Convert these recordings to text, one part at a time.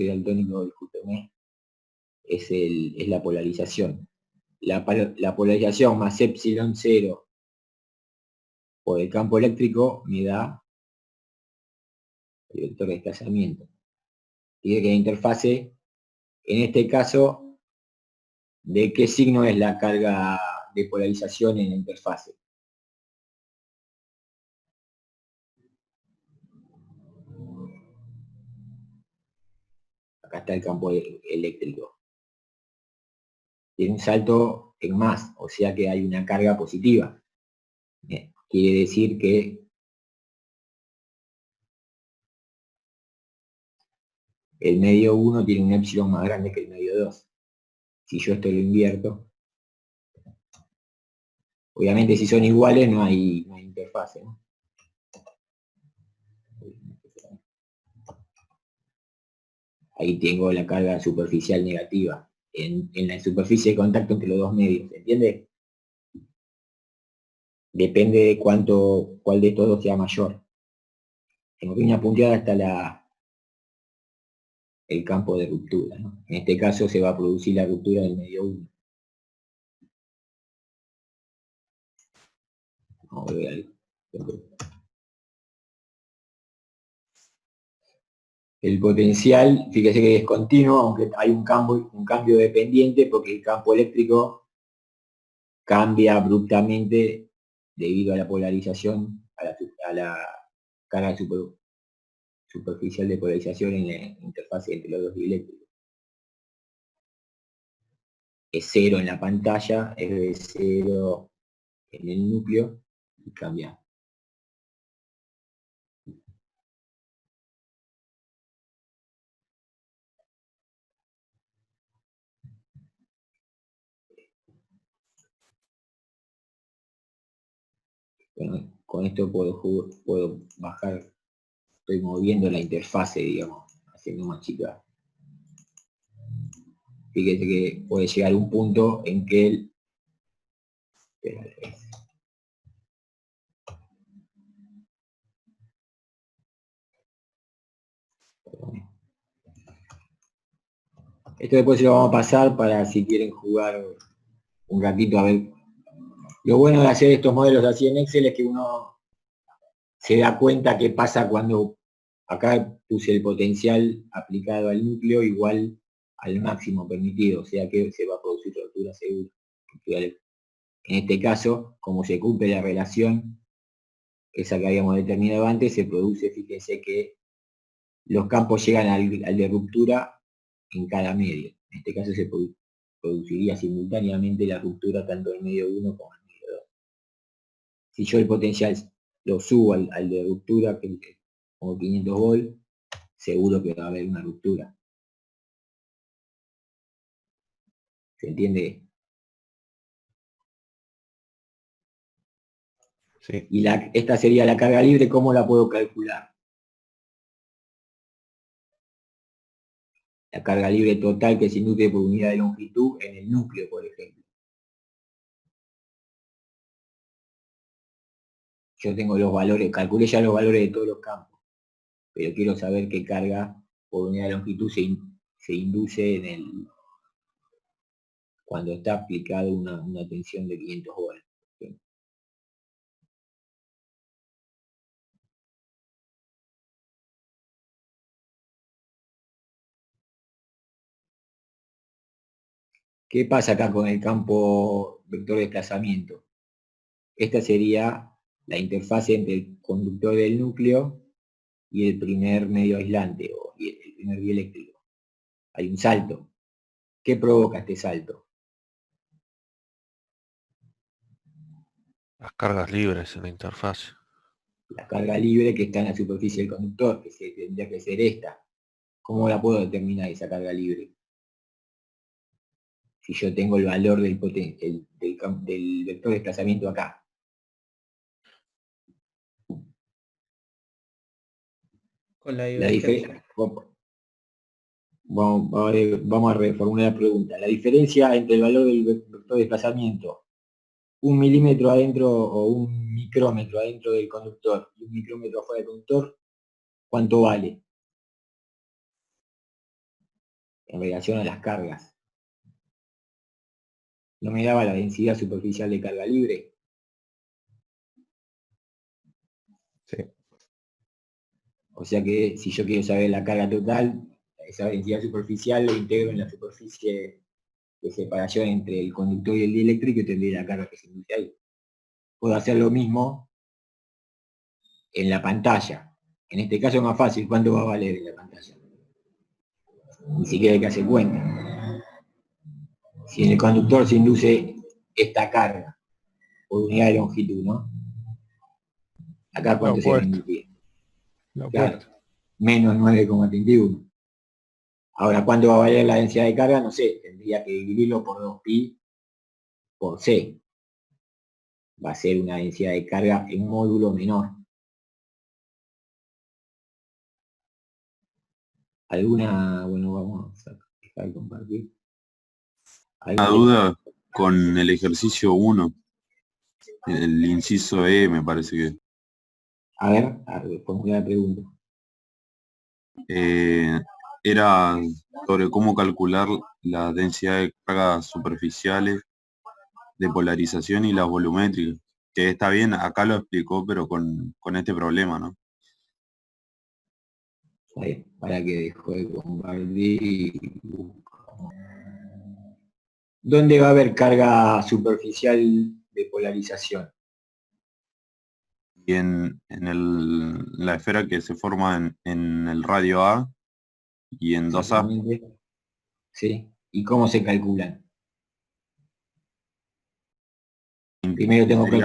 daltónico, discúlpeme, es la polarización. La polarización más epsilon 0 por el campo eléctrico me da el vector de desplazamiento. Tiene que la interfase, en este caso, ¿de qué signo es la carga de polarización en la interfase? Acá está el campo eléctrico. Tiene un salto en más, o sea que hay una carga positiva. Quiere decir que el medio 1 tiene un epsilon más grande que el medio 2. Si yo esto lo invierto, obviamente si son iguales no hay interfase, ¿no? Ahí tengo la carga superficial negativa en la superficie de contacto entre los dos medios, ¿entiende? Depende de cuál de todos sea mayor. En línea punteada está el campo de ruptura, ¿no? En este caso se va a producir la ruptura del medio 1. Vamos a ver algo. El potencial, fíjese que es continuo, aunque hay un cambio dependiente, porque el campo eléctrico cambia abruptamente debido a la polarización, a la carga superficial de polarización en la interfase entre los dos dieléctricos. Es 0 en la pantalla, es de 0 en el núcleo y cambia. Bueno, con esto puedo bajar, estoy moviendo la interfase, digamos, haciendo más chica. Fíjese que puede llegar un punto en que esto después se lo vamos a pasar para si quieren jugar un ratito a ver. Lo bueno de hacer estos modelos así en Excel es que uno se da cuenta qué pasa cuando acá puse el potencial aplicado al núcleo igual al máximo permitido, o sea que se va a producir ruptura segura. En este caso, como se cumple la relación, esa que habíamos determinado antes, se produce, fíjense que los campos llegan al de ruptura en cada medio. En este caso se produciría simultáneamente la ruptura tanto del medio 1 como del medio 2. Si yo el potencial lo subo al de ruptura, que es como 500 volts, seguro que va a haber una ruptura. ¿Se entiende? Sí. Y esta sería la carga libre, ¿cómo la puedo calcular? La carga libre total que se nutre por unidad de longitud en el núcleo, por ejemplo. Yo tengo los valores, calculé ya los valores de todos los campos, pero quiero saber qué carga por unidad de longitud se induce cuando está aplicado una tensión de 500 volts. ¿Qué pasa acá con el campo vector de desplazamiento? Esta sería la interfase entre el conductor del núcleo y el primer medio aislante, o el primer dieléctrico. Hay un salto. ¿Qué provoca este salto? Las cargas libres en la interfase. La carga libre que está en la superficie del conductor, que tendría que ser esta. ¿Cómo la puedo determinar esa carga libre? Si yo tengo el valor del vector de desplazamiento acá. Con la La divergencia. diferencia. Vamos a reformular la pregunta. La diferencia entre el valor del vector de desplazamiento, 1 milímetro adentro o 1 micrómetro adentro del conductor y 1 micrómetro afuera del conductor, ¿cuánto vale? en relación a las cargas. ¿No me daba la densidad superficial de carga libre? Sí. O sea que si yo quiero saber la carga total, esa densidad superficial la integro en la superficie de separación entre el conductor y el dieléctrico y tendría la carga que se induce ahí. Puedo hacer lo mismo en la pantalla. En este caso es más fácil. ¿Cuánto va a valer en la pantalla? Ni siquiera hay que hacer cuenta. Si en el conductor se induce esta carga por unidad de longitud, ¿no? Acá cuánto se va a inducir. Claro, menos 9,31. Ahora, ¿cuánto va a valer la densidad de carga? No sé, tendría que dividirlo por 2pi por c. Va a ser una densidad de carga en módulo menor. ¿Alguna? Bueno, vamos a dejar de compartir. Una duda con el ejercicio 1, el inciso E me parece que. A ver, formula la pregunta. Era sobre cómo calcular la densidad de cargas superficiales de polarización y las volumétricas. Que está bien, acá lo explicó, pero con este problema, ¿no? Ahí, para que dejo de compartir. ¿Dónde va a haber carga superficial de polarización? Y en la esfera que se forma en el radio A y en 2A. Sí. ¿Y cómo se calculan? Primero tengo que...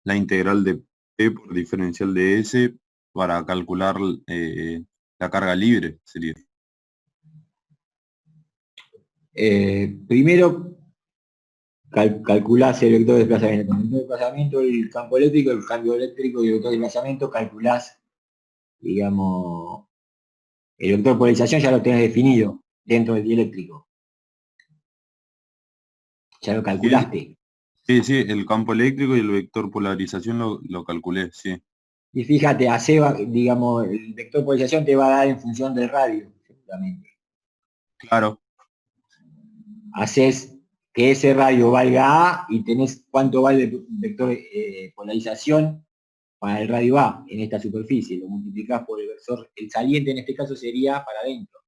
La integral de P por diferencial de S para calcular la carga libre, sería. Primero calculás el vector de desplazamiento. Con el vector de desplazamiento, el campo eléctrico, el cambio eléctrico y el vector de desplazamiento, calculás, digamos, el vector de polarización ya lo tenés definido dentro del dieléctrico. Ya lo calculaste. Sí, el campo eléctrico y el vector polarización lo calculé, sí. Y fíjate, digamos, el vector de polarización te va a dar en función del radio, seguramente. Claro. Haces que ese radio valga A y tenés cuánto vale el vector de polarización para el radio A en esta superficie. Lo multiplicás por el vector, el saliente en este caso sería para adentro.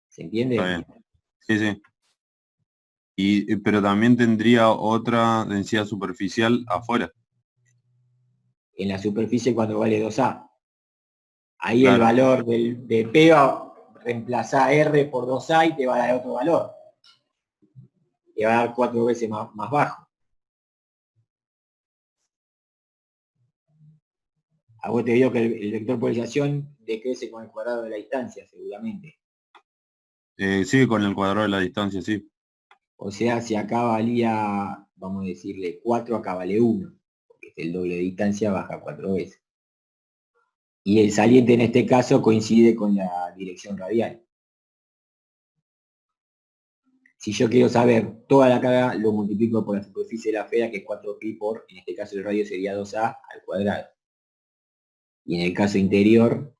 ¿Se entiende? Está bien. Sí. Pero también tendría otra densidad superficial afuera. En la superficie cuando vale 2A. Ahí claro. El valor de P reemplazá R por 2A y te va a dar otro valor. Te va a dar 4 veces más bajo. A vos te digo que el vector de polarización decrece con el cuadrado de la distancia, seguramente. Sí, con el cuadrado de la distancia, sí. O sea, si acá valía, vamos a decirle 4, acá vale 1. Porque es el doble de distancia, baja 4 veces. Y el saliente en este caso coincide con la dirección radial. Si yo quiero saber toda la carga, lo multiplico por la superficie de la esfera, que es 4pi por, en este caso el radio sería 2A al cuadrado. Y en el caso interior,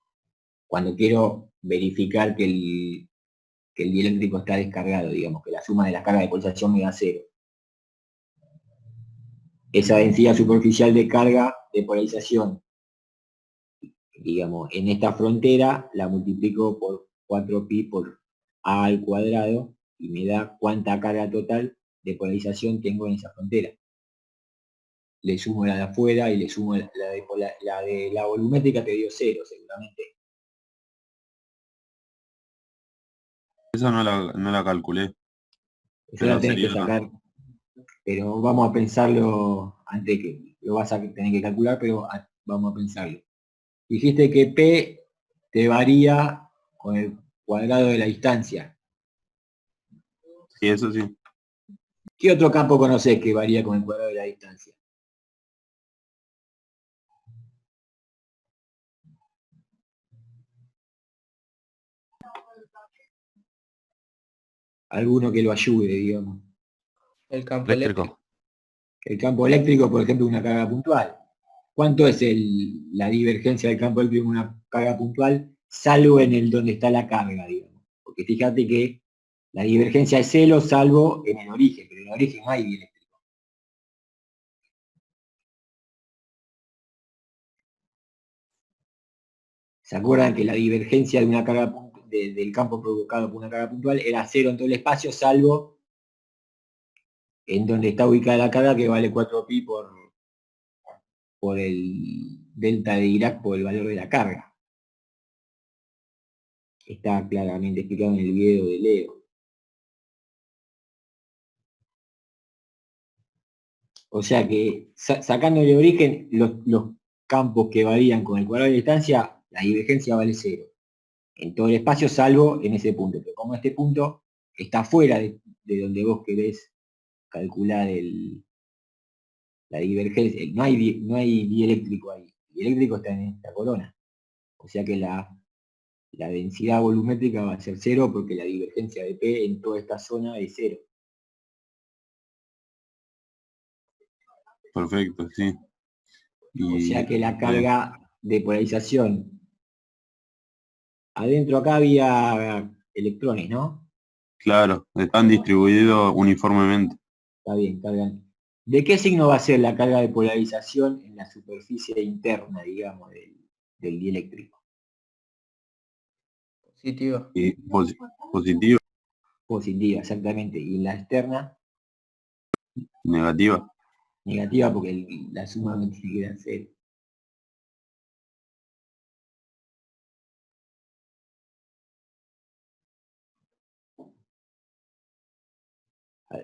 cuando quiero verificar que el dieléctrico está descargado, digamos, que la suma de las cargas de polarización me da 0. Esa densidad superficial de carga de polarización, digamos, en esta frontera, la multiplico por 4pi por A al cuadrado y me da cuánta carga total de polarización tengo en esa frontera. Le sumo la de afuera y le sumo la de la volumétrica, te dio 0 seguramente. Esa no la calculé. Eso la tenés que sacar, pero vamos a pensarlo antes que lo vas a tener que calcular, pero vamos a pensarlo. Dijiste que P te varía con el cuadrado de la distancia. Sí, eso sí. ¿Qué otro campo conocés que varía con el cuadrado de la distancia? Alguno que lo ayude, digamos. El campo Eléctrico. eléctrico. El campo eléctrico, por ejemplo, una carga puntual. ¿Cuánto es la divergencia del campo eléctrico en una carga puntual salvo en el donde está la carga, digamos. Porque fíjate que la divergencia es cero salvo en el origen, pero en el origen no hay dieléctrico. ¿Se acuerdan que la divergencia de una carga del campo provocado por una carga puntual era cero en todo el espacio, salvo en donde está ubicada la carga, que vale 4pi por el delta de Dirac por el valor de la carga? Está claramente explicado en el video de Leo. O sea que sacando el origen, los campos que varían con el cuadrado de distancia, la divergencia vale cero en todo el espacio, salvo en ese punto. Pero como este punto está fuera de donde vos querés calcular la divergencia, no hay dieléctrico ahí. El dieléctrico está en esta corona. O sea que la densidad volumétrica va a ser cero porque la divergencia de P en toda esta zona es cero. Perfecto, sí. O sea que la carga de polarización, adentro acá había electrones, ¿no? Claro, están distribuidos uniformemente. Está bien, cargan. ¿De qué signo va a ser la carga de polarización en la superficie interna, digamos, del dieléctrico? Positiva. Y positivo, Positiva, exactamente. Y en la externa, negativa. negativa, porque la suma no tiene que dar cero.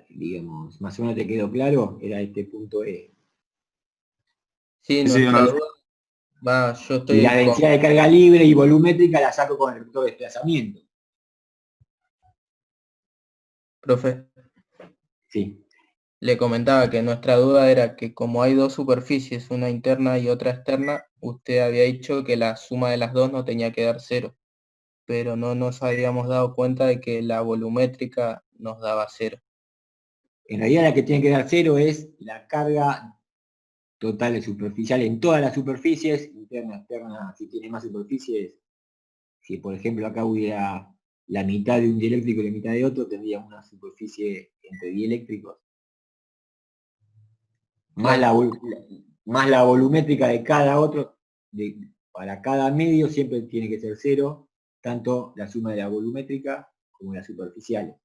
Digamos, más o menos te quedó claro, era este punto E. Sí, Sí, nuestra no, duda. Va, yo Y estoy la densidad de carga libre y volumétrica la saco con el vector de desplazamiento. profe, Sí, le comentaba que nuestra duda era que como hay dos superficies, una interna y otra externa, usted había dicho que la suma de las dos no tenía que dar cero, pero no nos habíamos dado cuenta de que la volumétrica nos daba cero. en realidad la que tiene que dar cero es la carga total de superficial en todas las superficies, interna, externa, si tiene más superficies. Si por ejemplo acá hubiera la mitad de un dieléctrico y la mitad de otro, tendría una superficie entre dieléctricos. Más la volumétrica de cada otro, para cada medio siempre tiene que ser cero, tanto la suma de la volumétrica como la superficial.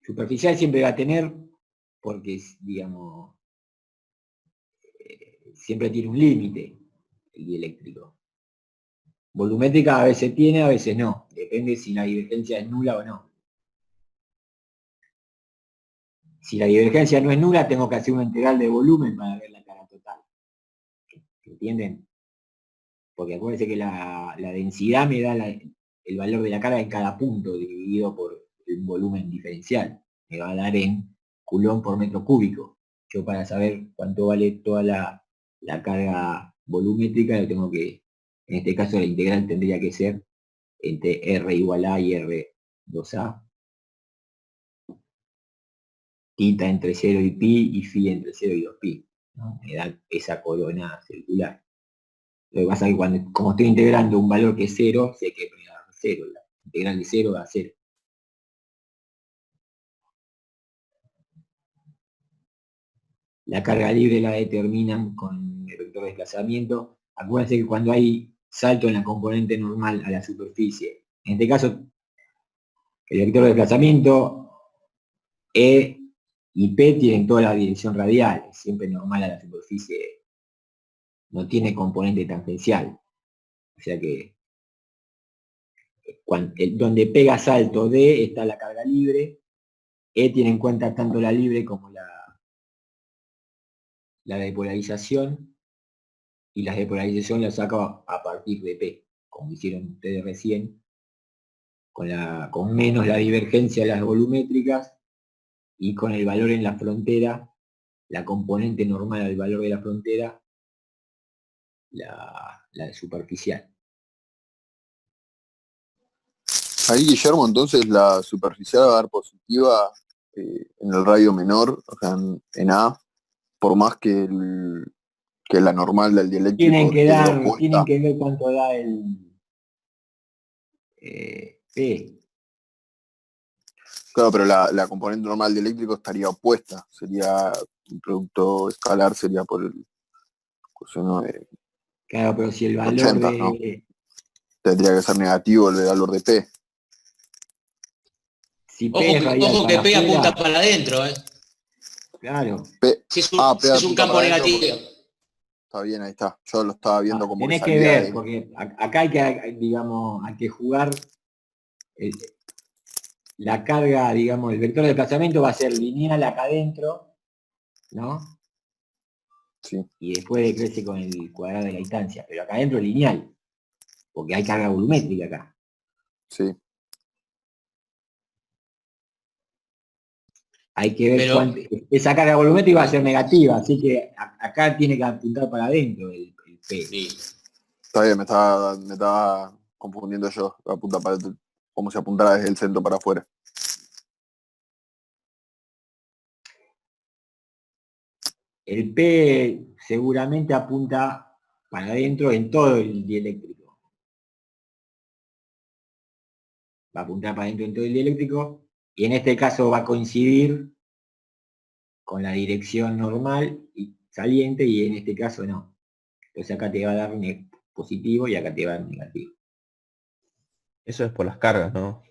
Superficial siempre va a tener, porque digamos, siempre tiene un límite el dieléctrico. Volumétrica a veces tiene, a veces no. Depende si la divergencia es nula o no. Si la divergencia no es nula, tengo que hacer una integral de volumen para ver la carga total. ¿Entienden? Porque acuérdense que la densidad me da el valor de la carga en cada punto dividido por el volumen diferencial. Me va a dar en Coulomb por metro cúbico. Yo para saber cuánto vale toda la carga volumétrica, lo tengo que, en este caso la integral tendría que ser entre R igual a y R 2A. Tita entre 0 y pi y phi entre 0 y 2pi. ¿No? Me da esa corona circular. Lo que pasa es que como estoy integrando un valor que es 0, sé que me da 0. La integral de 0 da 0. La carga libre la determinan con el vector de desplazamiento. Acuérdense que cuando hay salto en la componente normal a la superficie, en este caso, el vector de desplazamiento E y P tienen toda la dirección radial, es siempre normal a la superficie, no tiene componente tangencial. O sea que donde pega salto D está la carga libre, E tiene en cuenta tanto la libre como la depolarización, y la depolarización la saco a partir de P, como hicieron ustedes recién, con menos la divergencia de las volumétricas y con el valor en la frontera, la componente normal al valor de la frontera, la superficial. Ahí, Guillermo, entonces la superficial va a dar positiva en el radio menor, o sea, en A, por más que que es la normal del dieléctrico, Tienen que esté dar, opuesta. tienen que ver cuánto da el P. Claro, pero la componente normal dieléctrico estaría opuesta. Sería un producto escalar, sería por el coseno de Claro, pero si el valor 80, ¿no? de... Tendría que ser negativo el valor de P. Si P es radial Ojo que para P apunta afuera, para adentro, ¿eh? Claro. P, Si es P un apunta campo para adentro negativo. Está bien, ahí está. Yo lo estaba viendo como que Tenés que salía ver, de... porque acá hay que, digamos, hay que jugar la carga, digamos, el vector de desplazamiento va a ser lineal acá adentro, ¿no? Sí. Y después decrece con el cuadrado de la distancia, pero acá adentro es lineal, porque hay carga volumétrica acá. Sí. Hay que ver Pero- cuánto, esa carga volumétrica va a ser negativa, así que acá tiene que apuntar para adentro el P. Sí. Está bien, me estaba confundiendo yo. Apunta para como si apuntara desde el centro para afuera. El P seguramente apunta para adentro en todo el dieléctrico. Va a apuntar para adentro en todo el dieléctrico y en este caso va a coincidir con la dirección normal y saliente y en este caso no. Entonces acá te va a dar positivo y acá te va a dar negativo. Eso es por las cargas, ¿no?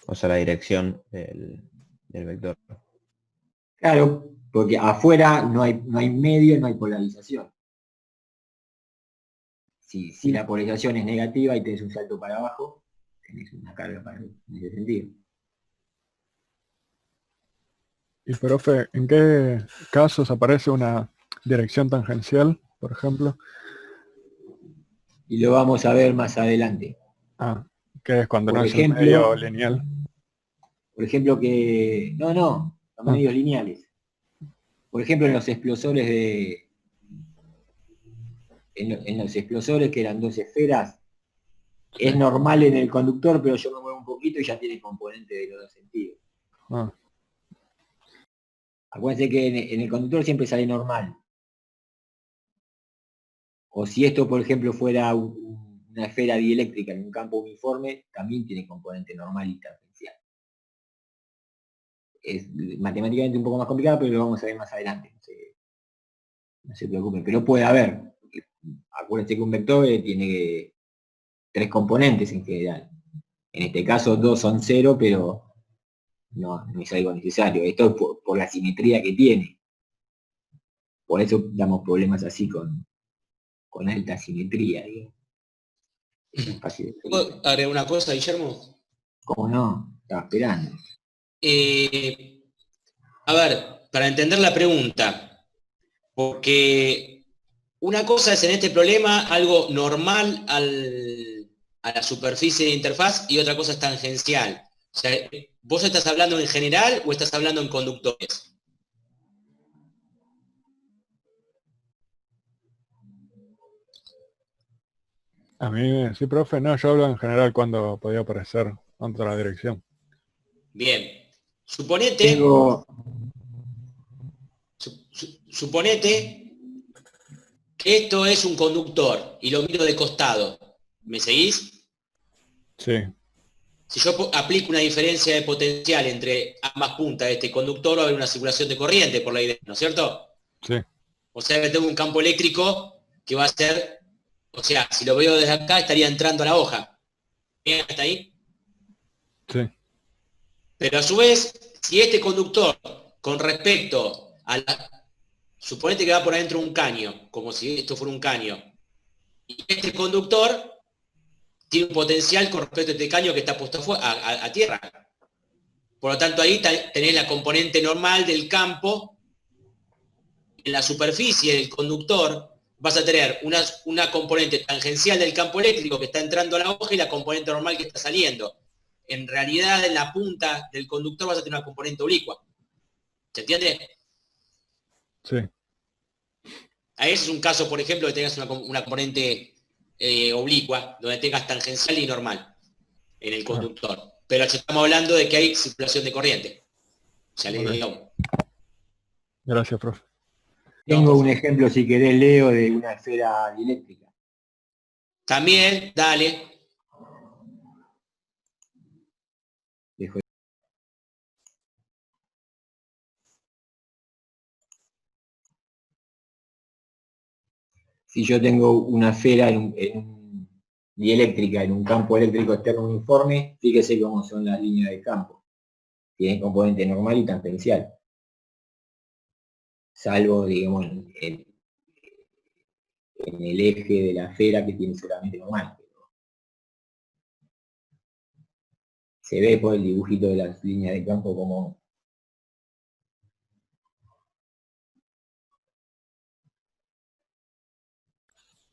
O sea, la dirección del vector. Claro, porque afuera no hay medio, no hay polarización. Si la polarización es negativa y tenés un salto para abajo, tenés una carga en ese sentido. Y profe, ¿en qué casos aparece una dirección tangencial, por ejemplo? Y lo vamos a ver más adelante. Ah, que es cuando Por no es ejemplo- el medio lineal. Por ejemplo que... No, los medios lineales. Por ejemplo en los explosores de... En los explosores que eran dos esferas, es normal en el conductor, pero yo me muevo un poquito y ya tiene componente de los dos sentidos. Ah, Acuérdense que en el conductor siempre sale normal. O si esto, por ejemplo, fuera una esfera dieléctrica en un campo uniforme, también tiene componente normal y tangencial. Es matemáticamente un poco más complicado, pero lo vamos a ver más adelante. No se preocupen, pero puede haber. Acuérdense que un vector tiene 3 componentes en general. En este caso 2 son 0, pero no es algo necesario. Esto es por la simetría que tiene. Por eso damos problemas así con alta simetría, digamos. Es fácil de ¿Puedo explicar. agregar una cosa, Guillermo? ¿Cómo no? Estaba esperando. A ver, para entender la pregunta, porque una cosa es en este problema algo normal a la superficie de interfaz y otra cosa es tangencial. O sea, ¿vos estás hablando en general o estás hablando en conductores? a mí, sí, profe, no, yo hablo en general cuando podía aparecer otra dirección. Bien. Suponete, Tengo... suponete que esto es un conductor y lo miro de costado. ¿Me seguís? Sí, Si yo aplico una diferencia de potencial entre ambas puntas de este conductor, va a haber una circulación de corriente por la idea, ¿no es cierto? sí, O sea que tengo un campo eléctrico que va a ser, o sea, si lo veo desde acá estaría entrando a la hoja. ¿Bien hasta ahí? sí, Pero a su vez, si este conductor, con respecto a la... Suponete que va por adentro un caño, como si esto fuera un caño. Y este conductor tiene un potencial con respecto a este caño que está puesto a tierra. Por lo tanto, ahí tenés la componente normal del campo. En la superficie del conductor vas a tener una componente tangencial del campo eléctrico que está entrando a la hoja y la componente normal que está saliendo. En realidad, en la punta del conductor vas a tener una componente oblicua. ¿Se entiende? sí. Ese es un caso, por ejemplo, que tengas una componente oblicua, donde tengas tangencial y normal en el conductor. Pero ya estamos hablando de que hay circulación de corriente. O sea, Ok. Gracias, profe. Tengo un ejemplo, si querés, Leo, de una esfera dieléctrica. También, dale. Dejo- Si yo tengo una esfera dieléctrica en un campo eléctrico externo uniforme, fíjese cómo son las líneas de campo. Tienen componente normal y tangencial. Salvo, digamos, en el eje de la esfera que tiene solamente normal. Se ve por el dibujito de las líneas de campo como...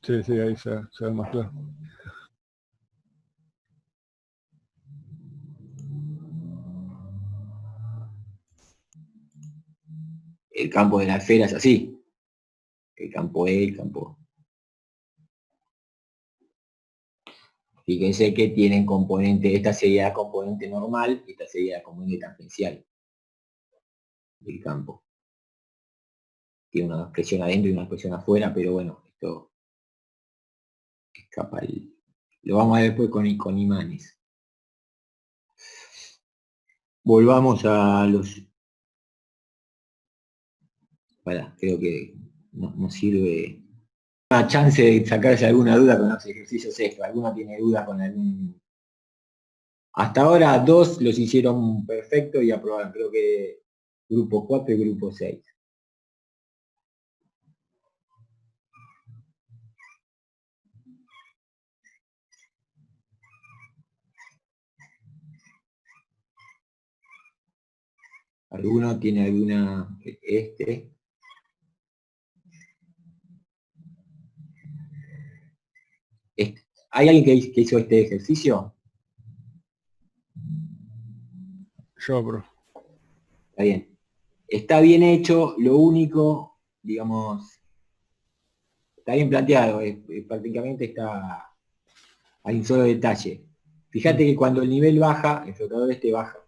Sí, sí, ahí se ve más claro. El campo de la esfera es así. El campo E, el campo... Fíjense que tienen componente, esta sería componente normal, esta sería componente tangencial del campo. Tiene una expresión adentro y una expresión afuera, pero bueno, esto escapa. Lo vamos a ver después con imanes. Volvamos a los... creo que no sirve... Una chance de sacarse alguna duda con los ejercicios estos. ¿Alguna tiene duda con algún...? Hasta ahora 2 los hicieron perfecto y aprobaron. Creo que grupo 4 y grupo 6. ¿Alguno tiene alguna... ¿Hay alguien que hizo este ejercicio? Yo, bro. Está bien. Está bien hecho, lo único, digamos, está bien planteado, prácticamente está... Hay un solo detalle. Fíjate que cuando el nivel baja, el flotador este baja.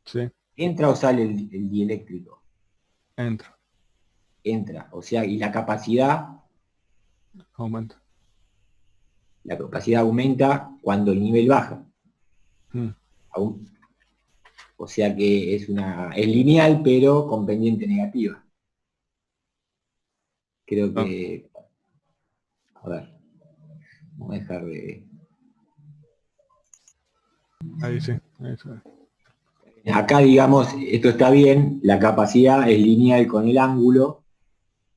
Sí, ¿Entra o sale el dieléctrico? entra, Entra. O sea, y la capacidad aumenta. aumenta cuando el nivel baja. Mm. O sea que es lineal, pero con pendiente negativa. Creo que... A ver. Vamos a dejar de... Ahí sí, ahí se ve. Acá, digamos, esto está bien, la capacidad es lineal con el ángulo,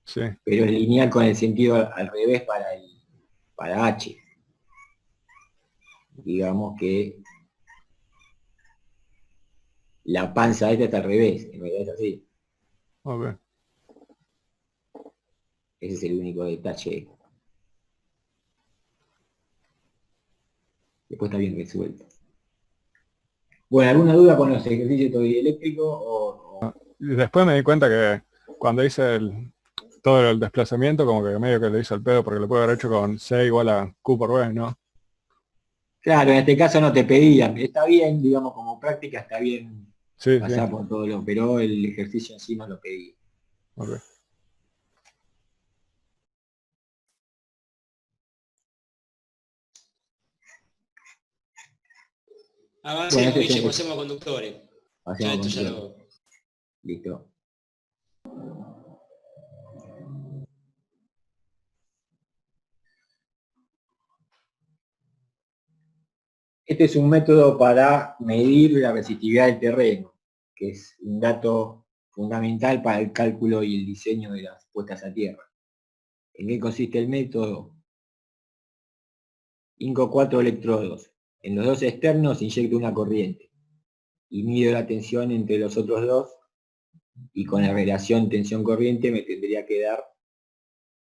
Sí, pero es lineal con el sentido al revés para H. Digamos que la panza esta está al revés, en realidad es así. ok. Ese es el único detalle. Después está bien resuelto. Bueno, ¿alguna duda con los ejercicios dieléctricos? Y después me di cuenta que cuando hice todo el desplazamiento, como que medio que le hice al pedo, porque lo puedo haber hecho con C igual a Q por B, ¿no? Claro, en este caso no te pedían. Está bien, digamos, como práctica está bien Sí, pasar sí, por todo pero el ejercicio en sí no lo pedía. ok. Avancemos, Bueno, Guille, pasemos a conductores. Ya hacemos esto ya con lo... listo. Este es un método para medir la resistividad del terreno, que es un dato fundamental para el cálculo y el diseño de las puestas a tierra. ¿En qué consiste el método? Inco 4 electrodos. En los dos externos inyecto una corriente y mido la tensión entre los otros dos, y con la relación tensión-corriente me tendría que dar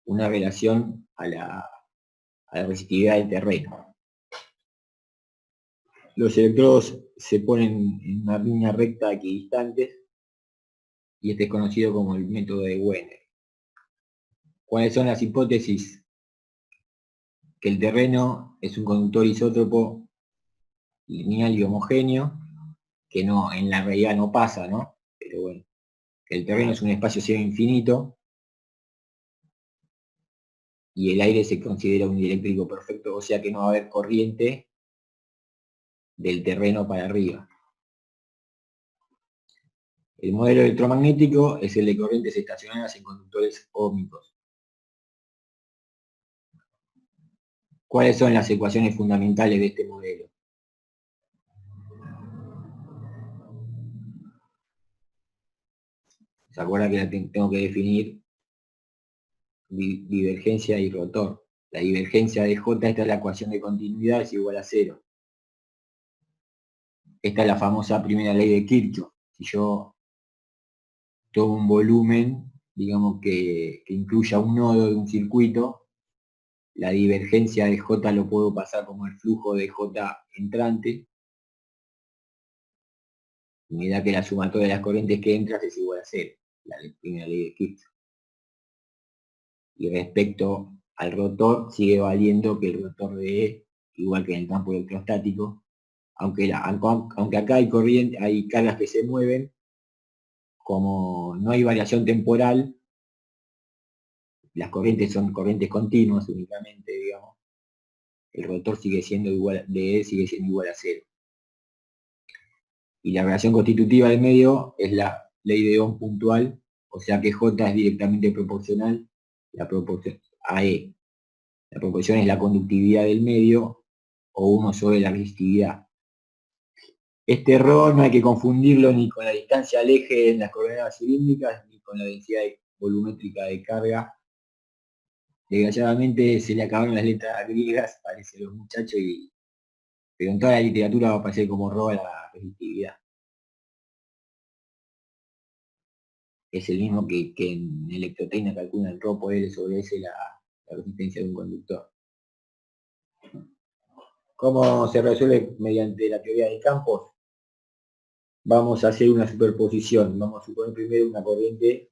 una relación a la resistividad del terreno. Los electrodos se ponen en una línea recta equidistantes y este es conocido como el método de Wiener. ¿Cuáles son las hipótesis? Que el terreno es un conductor isótropo lineal y homogéneo, que no, en la realidad no pasa, ¿no? Pero bueno, que el terreno es un espacio cero infinito, y el aire se considera un dieléctrico perfecto, o sea que no va a haber corriente del terreno para arriba. El modelo electromagnético es el de corrientes estacionarias en conductores óhmicos. ¿Cuáles son las ecuaciones fundamentales de este modelo? ¿Se acuerdan que tengo que definir divergencia y rotor? La divergencia de J, esta es la ecuación de continuidad, es igual a 0. Esta es la famosa primera ley de Kirchhoff. Si yo tomo un volumen, digamos que incluya un nodo de un circuito, la divergencia de J lo puedo pasar como el flujo de J entrante, y me da que la sumatoria de las corrientes que entran es igual a 0, la primera ley de Kirchhoff. Y respecto al rotor, sigue valiendo que el rotor de E, igual que en el campo electrostático, aunque acá hay corriente, hay cargas que se mueven, como no hay variación temporal, las corrientes son corrientes continuas únicamente, digamos, el rotor sigue siendo igual, de E sigue siendo igual a 0. Y la relación constitutiva del medio es la ley de Ohm puntual, o sea que J es directamente proporcional a E. La proporción es la conductividad del medio, o 1 sobre la resistividad. Este error no hay que confundirlo ni con la distancia al eje en las coordenadas cilíndricas, ni con la densidad volumétrica de carga. Desgraciadamente se le acabaron las letras griegas, parece los muchachos, pero en toda la literatura va a aparecer como ρ la resistividad. Es el mismo que en electrotecnia calcula el ρ por L sobre S la resistencia de un conductor. ¿Cómo se resuelve mediante la teoría de campos? Vamos a hacer una superposición. Vamos a suponer primero una corriente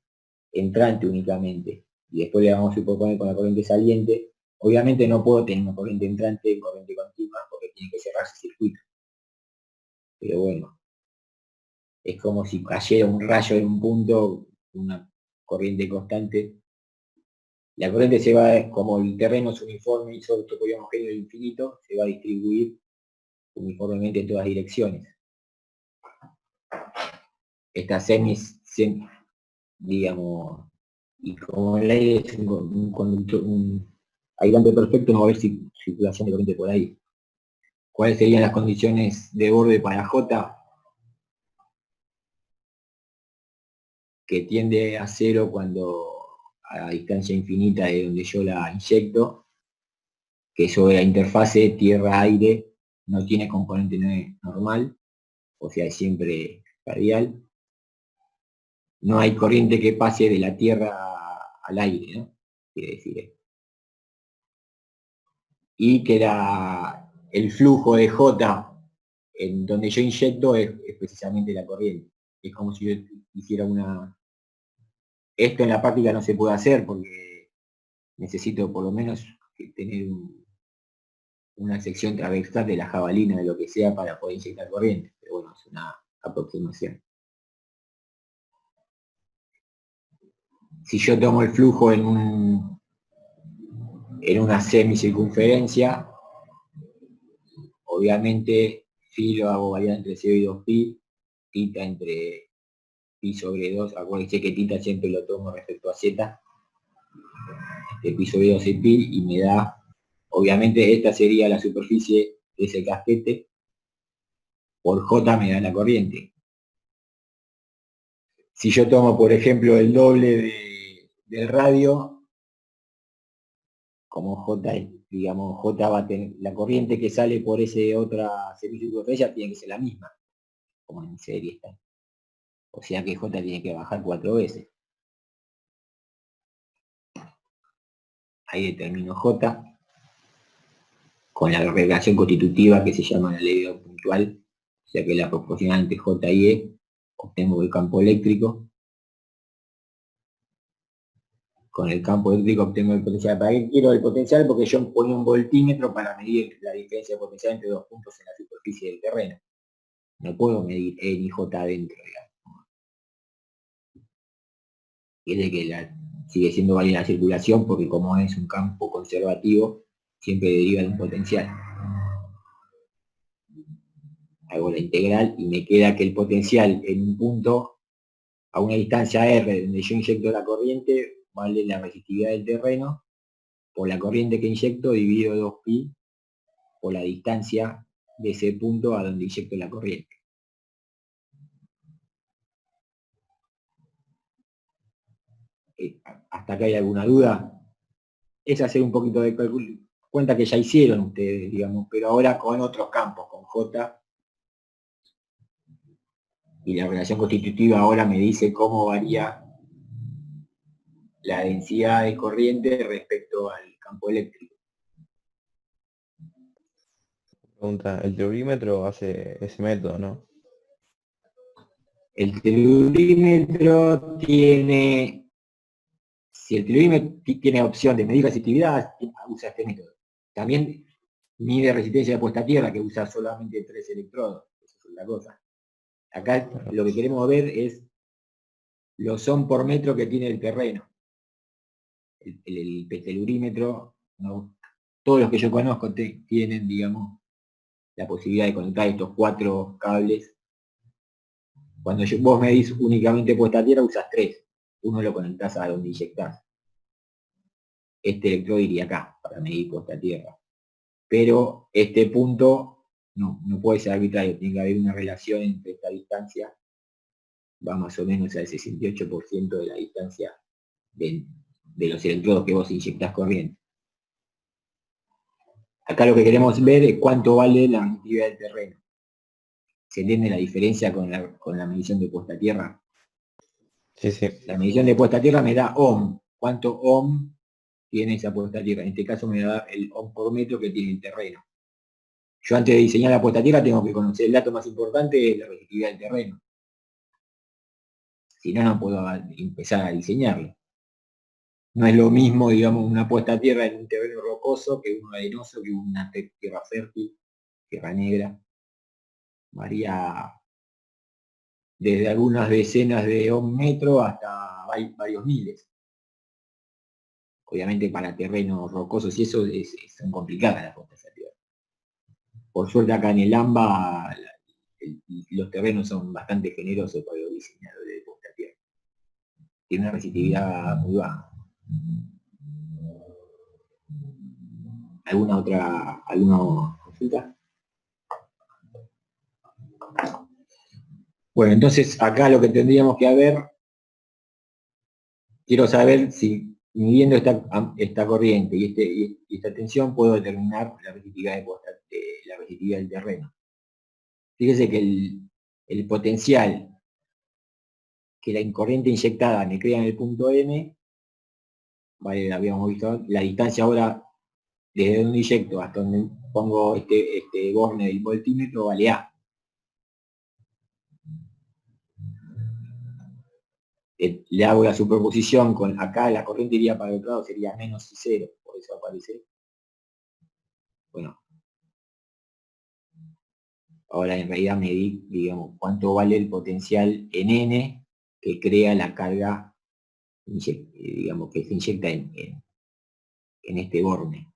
entrante únicamente, y después le vamos a superponer con la corriente saliente. Obviamente no puedo tener una corriente entrante y corriente continua, porque tiene que cerrarse el circuito. Pero bueno, es como si cayera un rayo en un punto, una corriente constante. La corriente se va, como el terreno es uniforme y sobre todo homogéneo del infinito, se va a distribuir uniformemente en todas direcciones. Estas semis, digamos, y como el aire es un conductor, un aislante perfecto, no va a haber circulación de corriente por ahí. ¿Cuáles serían las condiciones de borde para J? Que tiende a 0 cuando a distancia infinita de donde yo la inyecto, que sobre la interfase tierra-aire no tiene componente normal, o sea, es siempre radial. No hay corriente que pase de la tierra al aire, ¿no? Quiere decir esto. Y que el flujo de J en donde yo inyecto es precisamente la corriente. Es como si yo hiciera una... Esto en la práctica no se puede hacer porque necesito por lo menos tener una sección transversal de la jabalina, de lo que sea, para poder inyectar corriente. Pero bueno, es una aproximación. Si yo tomo el flujo en una semicircunferencia, obviamente phi lo hago variar entre 0 y 2pi, tita entre pi sobre 2, acuérdense que tita siempre lo tomo respecto a z, pi sobre 2 es pi, y me da, obviamente esta sería la superficie de ese casquete, por J me da la corriente. Si yo tomo, por ejemplo, el doble del radio, como J, digamos, J va a tener, la corriente que sale por esa otra semicircunferencia tiene que ser la misma, como en serie está. O sea que J tiene que bajar 4 veces. Ahí determino J con la relación constitutiva que se llama la ley de Ohm puntual, o sea que la proporcional entre J y E, obtengo el campo eléctrico. Con el campo eléctrico obtengo el potencial. ¿Para qué quiero el potencial? Porque yo pongo un voltímetro para medir la diferencia de potencial entre dos puntos en la superficie del terreno. No puedo medir E ni J adentro, digamos. Quiere que sigue siendo válida la circulación porque como es un campo conservativo, siempre deriva de un potencial. Hago la integral y me queda que el potencial en un punto a una distancia r donde yo inyecto la corriente vale la resistividad del terreno por la corriente que inyecto dividido 2pi por la distancia de ese punto a donde inyecto la corriente. ¿Hasta acá hay alguna duda? Es hacer un poquito de cálculo, cuenta que ya hicieron ustedes, digamos, pero ahora con otros campos, con J, y la relación constitutiva ahora me dice cómo varía la densidad de corriente respecto al campo eléctrico. Pregunta, el teorímetro hace ese método, ¿no? El telurímetro tiene, si el telurímetro tiene opción de medir resistividad, usa este método. También mide resistencia de puesta a tierra, que usa solamente 3 electrodos. Eso es otra cosa. Acá lo que queremos ver es los ohm por metro que tiene el terreno. El telurímetro, ¿no? Todos los que yo conozco tienen, digamos, la posibilidad de conectar estos 4 cables. Cuando vos medís únicamente puesta a tierra, usas 3. Uno lo conectás a donde inyectás. Este electrodo iría acá, para medir puesta a tierra. Pero este punto no puede ser arbitrario, tiene que haber una relación entre esta distancia, va más o menos al 68% de la distancia de los electrodos que vos inyectás corriente. Acá lo que queremos ver es cuánto vale la resistividad del terreno. ¿Se entiende la diferencia con la medición de puesta a tierra? Sí, sí. La medición de puesta a tierra me da ohm. ¿Cuánto ohm tiene esa puesta a tierra? En este caso me da el ohm por metro que tiene el terreno. Yo antes de diseñar la puesta a tierra tengo que conocer el dato más importante, es la resistividad del terreno. Si no, no puedo empezar a diseñarlo. No es lo mismo, digamos, una puesta a tierra en un terreno rocoso que uno arenoso, que una tierra fértil, tierra negra. Varía desde algunas decenas de ohm metro hasta varios miles. Obviamente para terrenos rocosos y eso son complicadas las puestas a tierra. Por suerte acá en el AMBA los terrenos son bastante generosos para los diseñadores de puesta a tierra. Tiene una resistividad muy baja. ¿Alguna consulta? Bueno, entonces acá lo que tendríamos que ver, quiero saber si midiendo esta corriente y esta tensión puedo determinar la resistividad la resistividad del terreno. Fíjese que el potencial que la corriente inyectada me crea en el punto M, vale, habíamos visto, la distancia ahora desde donde inyecto hasta donde pongo este borne del voltímetro vale A. Le hago la superposición con acá, la corriente iría para el otro lado, sería menos I0, por eso aparece. Bueno, ahora en realidad medí, digamos, cuánto vale el potencial en N que crea la carga, digamos, que se inyecta en este borne.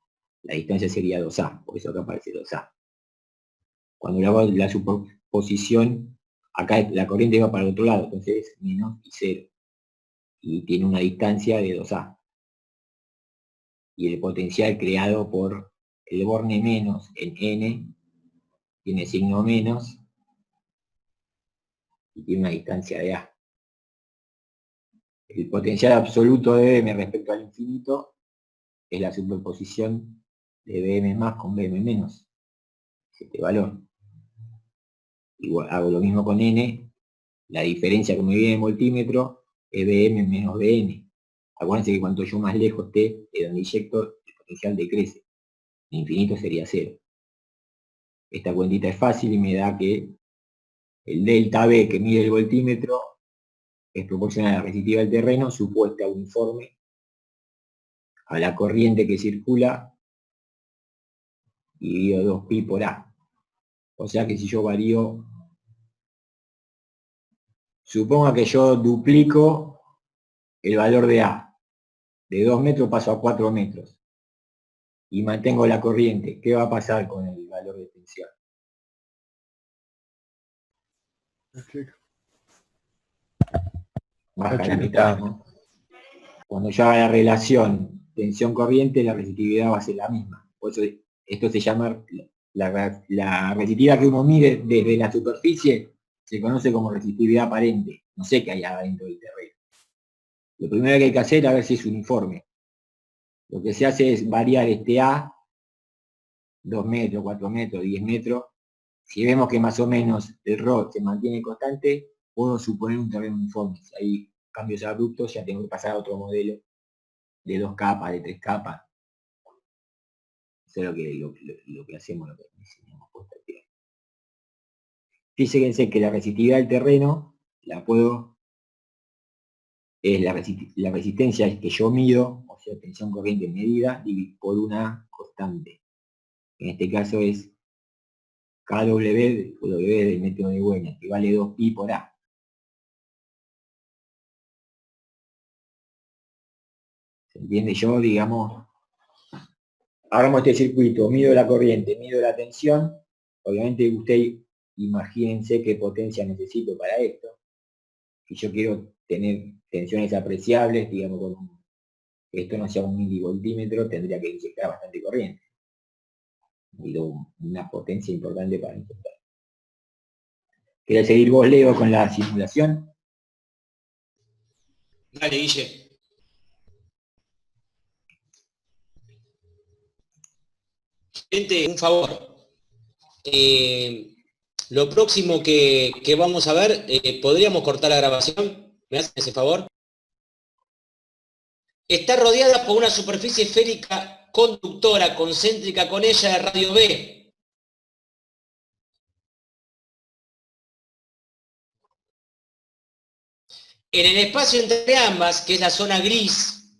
La distancia sería 2A, por eso acá aparece 2A. Cuando le hago la superposición, acá la corriente va para el otro lado, entonces es menos I0. Y tiene una distancia de 2A. Y el potencial creado por el borne menos en N tiene signo menos y tiene una distancia de A. El potencial absoluto de BM respecto al infinito es la superposición de BM más con BM menos. Este valor. Igual hago lo mismo con N, la diferencia que me viene en voltímetro es BM menos BN. Acuérdense que cuanto yo más lejos esté de donde inyecto, el potencial decrece. El infinito sería 0. Esta cuentita es fácil y me da que el delta B que mide el voltímetro es proporcional a la resistividad del terreno supuesta uniforme a la corriente que circula dividido 2pi por A. O sea que si yo varío, suponga que yo duplico el valor de A. De 2 metros paso a 4 metros. Y mantengo la corriente. ¿Qué va a pasar con el valor de tensión? Baja la mitad, ¿no? Cuando yo haga la relación tensión-corriente, la resistividad va a ser la misma. Por eso esto se llama, la resistividad que uno mide desde la superficie, se conoce como resistividad aparente. No sé qué hay adentro del terreno. Lo primero que hay que hacer es a ver si es uniforme. Lo que se hace es variar este A, 2 metros, 4 metros, 10 metros. Si vemos que más o menos el ρ se mantiene constante, puedo suponer un terreno uniforme. Si hay cambios abruptos, ya tengo que pasar a otro modelo de 2 capas, de 3 capas. Eso es lo que hacemos, lo que enseñamos posteriormente. Fíjense que la resistividad del terreno la puedo, es la resistencia que yo mido, o sea, tensión corriente medida, por una constante. En este caso es KW del método de Wiener, que vale 2pi por A. ¿Se entiende? Yo, digamos, hagamos este circuito, mido la corriente, mido la tensión. Obviamente usted imagínense qué potencia necesito para esto. Si yo quiero tener tensiones apreciables, digamos, que esto no sea un milivoltímetro, tendría que inyectar bastante corriente. Y una potencia importante para intentar. ¿Querés seguir vos, Leo, con la simulación? Dale, Guille. Gente, un favor. Lo próximo que vamos a ver, ¿podríamos cortar la grabación? ¿Me hacen ese favor? Está rodeada por una superficie esférica conductora concéntrica con ella de radio B. En el espacio entre ambas, que es la zona gris,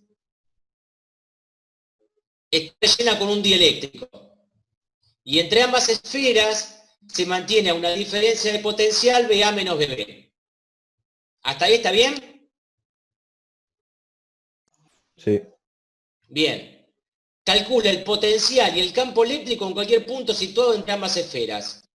está llena con un dieléctrico. Y entre ambas esferas se mantiene una diferencia de potencial BA menos BB. ¿Hasta ahí está bien? Sí. Bien. Calcula el potencial y el campo eléctrico en cualquier punto situado entre ambas esferas.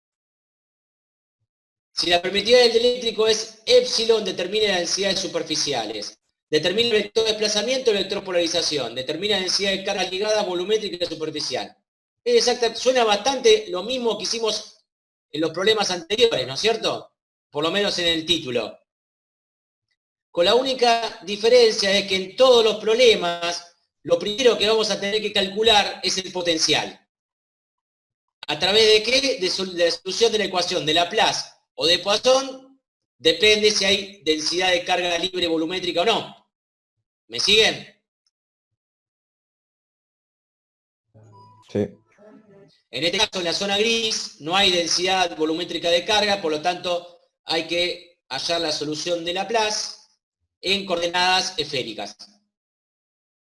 Si la permitida del eléctrico es epsilon, determina las densidades superficiales. Determina el vector de desplazamiento y el vector de polarización. Determina la densidad de cargas ligadas, volumétrica y superficial. Es exacta, suena bastante lo mismo que hicimos en los problemas anteriores, ¿no es cierto? Por lo menos en el título. Con la única diferencia es que en todos los problemas, lo primero que vamos a tener que calcular es el potencial. ¿A través de qué? De la solución de la ecuación de Laplace o de Poisson, depende si hay densidad de carga libre volumétrica o no. ¿Me siguen? Sí. En este caso, en la zona gris, no hay densidad volumétrica de carga, por lo tanto, hay que hallar la solución de Laplace en coordenadas esféricas.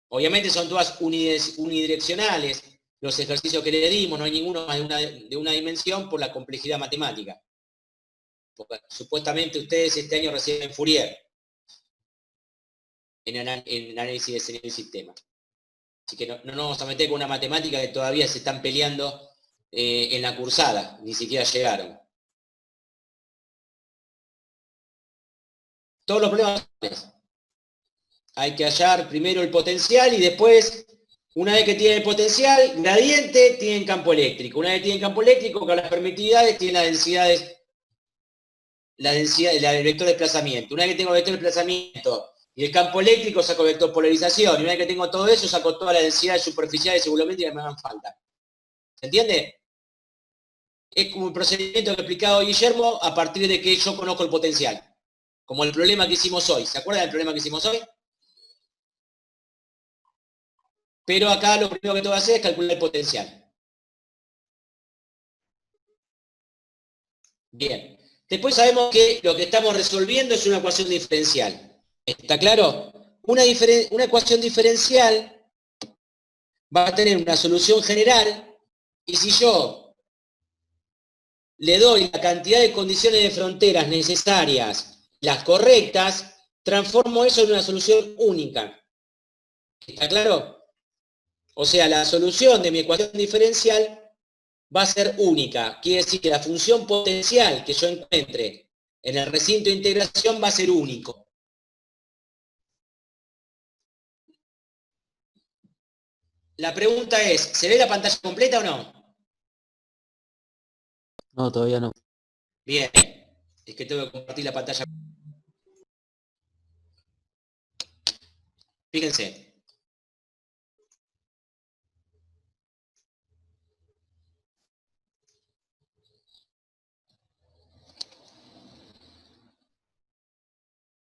Obviamente son todas unidireccionales los ejercicios que le dimos, no hay ninguno más de una dimensión por la complejidad matemática. Porque supuestamente ustedes este año reciben Fourier en análisis de señal del sistema. Así que no nos vamos a meter con una matemática que todavía se están peleando en la cursada, ni siquiera llegaron. Todos los problemas hay que hallar primero el potencial y después, una vez que tienen el potencial, gradiente, tienen campo eléctrico. Una vez tienen campo eléctrico, con las permitividades tienen las densidades, el vector de desplazamiento. Una vez que tengo el vector de desplazamiento y el campo eléctrico, saco el vector de polarización. Y una vez que tengo todo eso, saco todas las densidades superficiales y volumétricas que me hagan falta. ¿Se entiende? Es como el procedimiento que ha explicado Guillermo a partir de que yo conozco el potencial. Como el problema que hicimos hoy. ¿Se acuerdan del problema que hicimos hoy? Pero acá lo primero que tengo que hacer es calcular el potencial. Bien. Después sabemos que lo que estamos resolviendo es una ecuación diferencial. ¿Está claro? Una ecuación diferencial va a tener una solución general y si yo le doy la cantidad de condiciones de fronteras necesarias, las correctas, transformo eso en una solución única. ¿Está claro? O sea, la solución de mi ecuación diferencial va a ser única. Quiere decir que la función potencial que yo encuentre en el recinto de integración va a ser único. La pregunta es, ¿se ve la pantalla completa o no? No, todavía no. Bien, es que tengo que compartir la pantalla. Fíjense.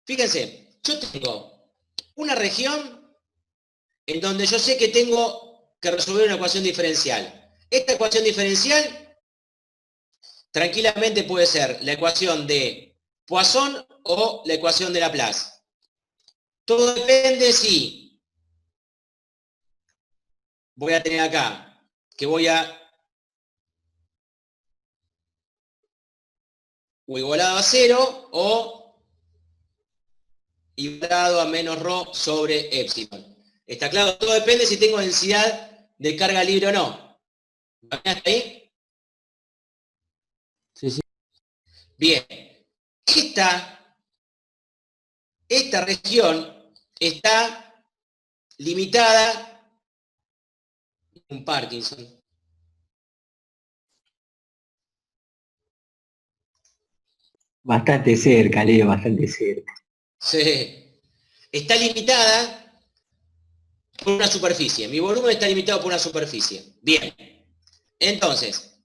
Fíjense, yo tengo una región en donde yo sé que tengo que resolver una ecuación diferencial. Esta ecuación diferencial tranquilamente puede ser la ecuación de Poisson o la ecuación de Laplace. Todo depende si voy a tener acá que voy a o igualado a 0 o igualado a menos ρ sobre epsilon. ¿Está claro? Todo depende si tengo densidad de carga libre o no. ¿Hasta ahí? Sí, sí. Bien. Esta región está limitada con Parkinson. Bastante cerca, Leo, bastante cerca. Sí. Está limitada por una superficie. Mi volumen está limitado por una superficie. Bien. Entonces,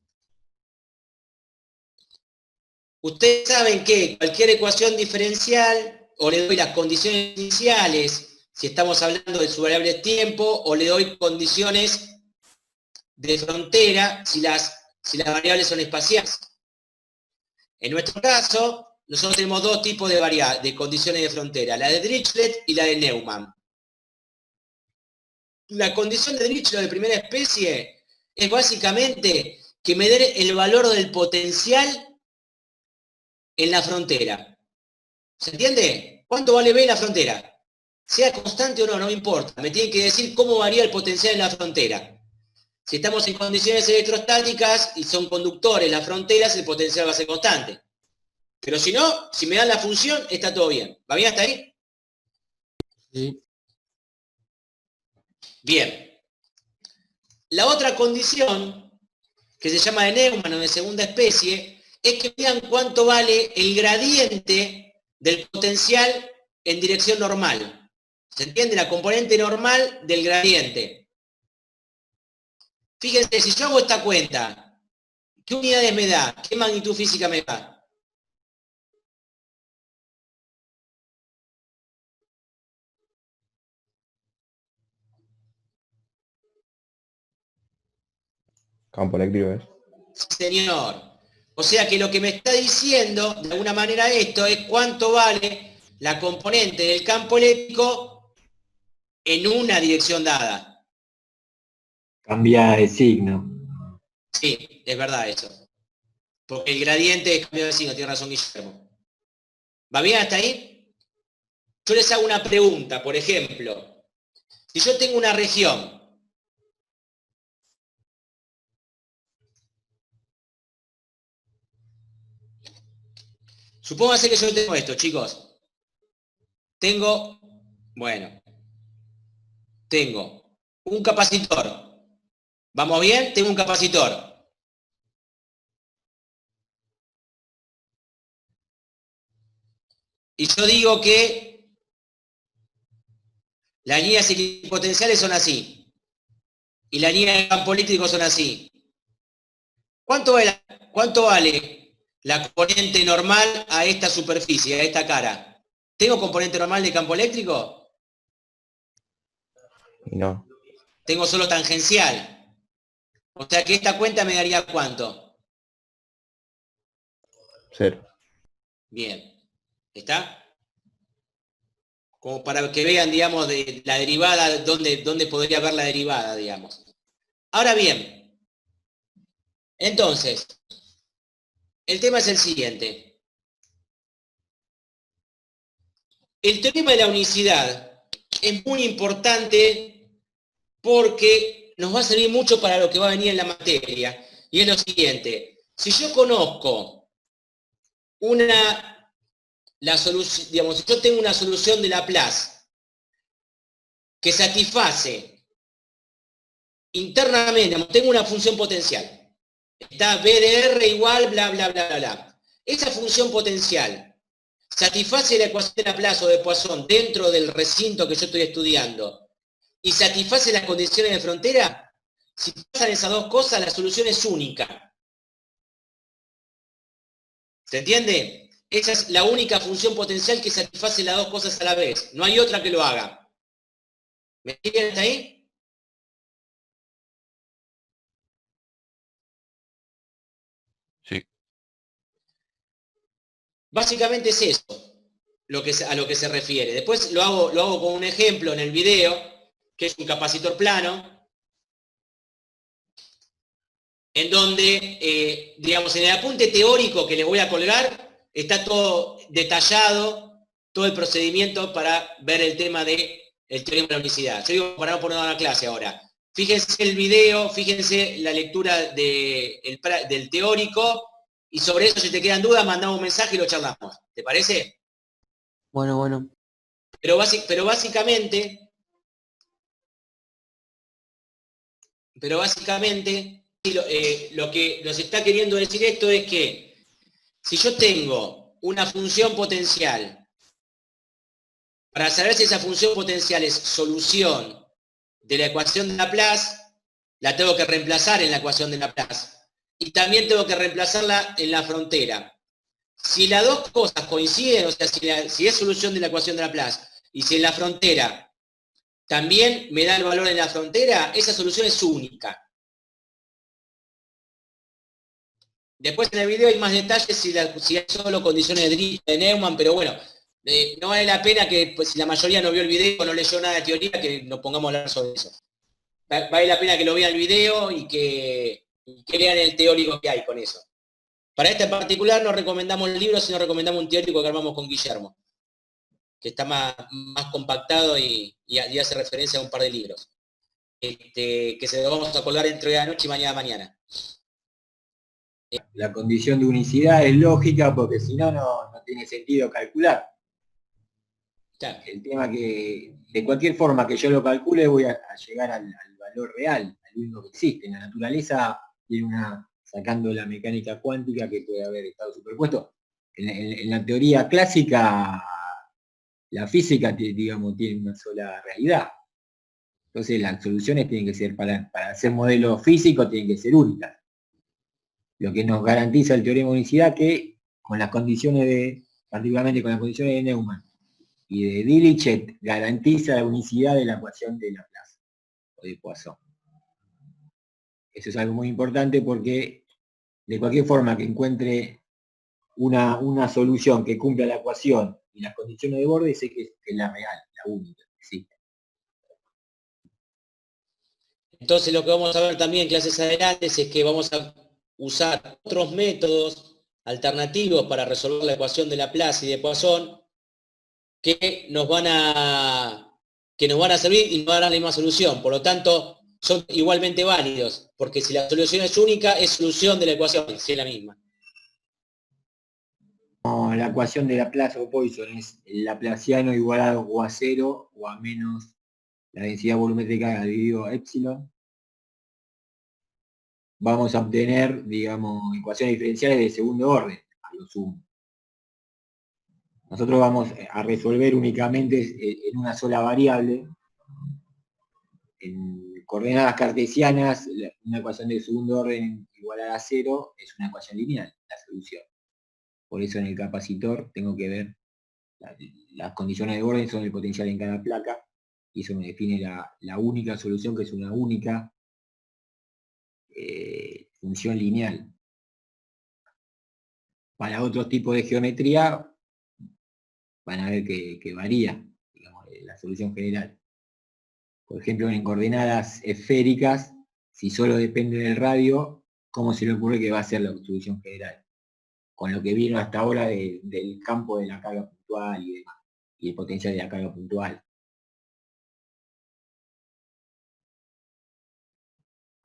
ustedes saben que cualquier ecuación diferencial, o le doy las condiciones iniciales, si estamos hablando de su variable tiempo, o le doy condiciones de frontera, si las variables son espaciales. En nuestro caso, nosotros tenemos dos tipos de condiciones de frontera, la de Dirichlet y la de Neumann. La condición de Dirichlet de primera especie es básicamente que me dé el valor del potencial en la frontera. ¿Se entiende? ¿Cuánto vale B en la frontera? Sea constante o no, no me importa. Me tienen que decir cómo varía el potencial en la frontera. Si estamos en condiciones electrostáticas y son conductores las fronteras, el potencial va a ser constante. Pero si no, si me dan la función, está todo bien. ¿Va bien hasta ahí? Sí. Bien. La otra condición, que se llama de Neumann o de segunda especie, es que vean cuánto vale el gradiente del potencial en dirección normal. ¿Se entiende? La componente normal del gradiente. Fíjense, si yo hago esta cuenta, ¿qué unidades me da? ¿Qué magnitud física me da? Campo eléctrico es. Sí, señor. O sea que lo que me está diciendo, de alguna manera, esto es cuánto vale la componente del campo eléctrico en una dirección dada. Cambia de signo. Sí, es verdad eso. Porque el gradiente es cambio de signo, tiene razón Guillermo. ¿Va bien hasta ahí? Yo les hago una pregunta, por ejemplo. Si yo tengo una región supóngase que yo tengo esto, chicos. Tengo un capacitor. ¿Vamos bien? Tengo un capacitor. Y yo digo que las líneas equipotenciales son así. Y las líneas de campo eléctrico son así. ¿Cuánto vale la componente normal a esta superficie, a esta cara? ¿Tengo componente normal de campo eléctrico? Y no. Tengo solo tangencial. O sea que esta cuenta me daría ¿cuánto? 0. Bien. ¿Está? Como para que vean, digamos, de la derivada, dónde podría haber la derivada, digamos. Ahora bien, entonces, el tema es el siguiente. El teorema de la unicidad es muy importante porque nos va a servir mucho para lo que va a venir en la materia. Y es lo siguiente. Si yo conozco la solución, digamos, si yo tengo una solución de Laplace que satisface internamente, digamos, tengo una función potencial. Está B de R igual, bla, bla, bla, bla, bla. Esa función potencial satisface la ecuación de Laplace o de Poisson dentro del recinto que yo estoy estudiando y satisface las condiciones de frontera. Si pasan esas dos cosas, la solución es única. ¿Se entiende? Esa es la única función potencial que satisface las dos cosas a la vez. No hay otra que lo haga. ¿Me siguen hasta ahí? Sí. Básicamente es eso a lo que se refiere. Después lo hago con un ejemplo en el video, que es un capacitor plano, en donde, digamos, en el apunte teórico que les voy a colgar, está todo detallado, todo el procedimiento para ver el tema del teorema de la unicidad. Yo digo, para no poner una clase ahora. Fíjense el video, fíjense la lectura del teórico, y sobre eso, si te quedan dudas, mandamos un mensaje y lo charlamos. ¿Te parece? Bueno. Pero básicamente, lo que nos está queriendo decir esto es que si yo tengo una función potencial, para saber si esa función potencial es solución de la ecuación de Laplace, la tengo que reemplazar en la ecuación de Laplace. Y también tengo que reemplazarla en la frontera. Si las dos cosas coinciden, o sea, si es solución de la ecuación de Laplace, y si en la frontera también me da el valor en la frontera, esa solución es única. Después en el video hay más detalles si hay solo condiciones de Neumann, pero bueno, no vale la pena que, pues, si la mayoría no vio el video o no leyó nada de teoría, que nos pongamos a hablar sobre eso. Vale la pena que lo vean el video y que lean el teórico que hay con eso. Para este en particular no recomendamos el libro, sino recomendamos un teórico que armamos con Guillermo, que está más compactado y hace referencia a un par de libros. Que se lo vamos a colgar entre la noche y mañana. La condición de unicidad es lógica porque si no, no tiene sentido calcular. Claro. El tema que, de cualquier forma que yo lo calcule, voy a llegar al valor real, al único que existe. En la naturaleza tiene sacando la mecánica cuántica, que puede haber estado superpuesto. En la teoría clásica, la física, digamos, tiene una sola realidad. Entonces las soluciones tienen que ser, para hacer modelos físicos, tienen que ser únicas. Lo que nos garantiza el teorema de unicidad, que con las condiciones particularmente con las condiciones de Neumann y de Dirichlet, garantiza la unicidad de la ecuación de Laplace o de Poisson. Eso es algo muy importante porque de cualquier forma que encuentre una solución que cumpla la ecuación y las condiciones de borde, sé que es la real, la única que existe. Entonces lo que vamos a ver también en clases adelante es que vamos a usar otros métodos alternativos para resolver la ecuación de Laplace y de Poisson que nos van a servir y nos van a dar la misma solución. Por lo tanto, son igualmente válidos, porque si la solución es única, es solución de la ecuación, si es la misma. No, la ecuación de Laplace o Poisson es el laplaciano igualado o a 0 o a menos la densidad volumétrica dividido epsilon. Vamos a obtener, digamos, ecuaciones diferenciales de segundo orden, a lo sumo. Nosotros vamos a resolver únicamente en una sola variable. En coordenadas cartesianas, una ecuación de segundo orden igualada a 0 es una ecuación lineal, la solución. Por eso en el capacitor tengo que ver las condiciones de orden, son el potencial en cada placa, y eso me define la única solución, que es una única función lineal. Para otros tipos de geometría van a ver que varía, digamos, la solución general. Por ejemplo, en coordenadas esféricas, si solo depende del radio, ¿cómo se le ocurre que va a ser la solución general? Con lo que vino hasta ahora del campo de la carga puntual y demás, y el potencial de la carga puntual.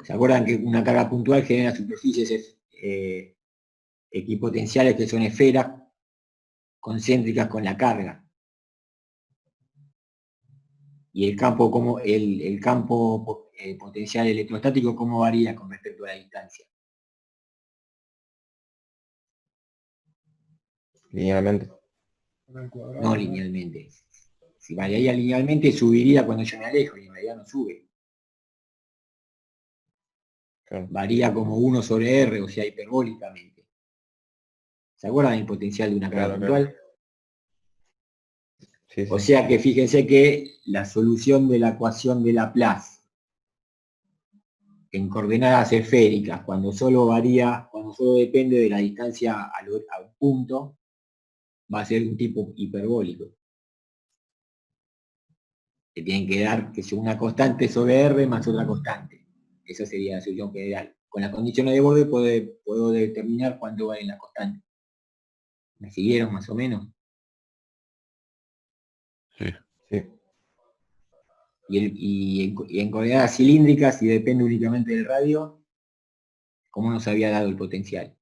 ¿Se acuerdan que una carga puntual genera superficies equipotenciales que son esferas concéntricas con la carga? Y el campo, el campo potencial electrostático, ¿cómo varía con respecto a la distancia? Linealmente. No linealmente. Si variaría linealmente, subiría cuando yo me alejo, y en realidad no sube. Claro. Varía como 1 sobre R, o sea, hiperbólicamente. ¿Se acuerdan del potencial de una carga Claro, puntual? Sí, O sí. sea que fíjense que la solución de la ecuación de Laplace en coordenadas esféricas, cuando solo depende de la distancia a un punto, va a ser un tipo hiperbólico. Que tienen que dar que es una constante sobre R más otra constante. Esa sería la solución general. Con las condiciones de borde puedo determinar cuánto valen las constantes. ¿Me siguieron más o menos? Sí. Sí. Y en coordenadas cilíndricas, si depende únicamente del radio, ¿cómo nos había dado el potencial?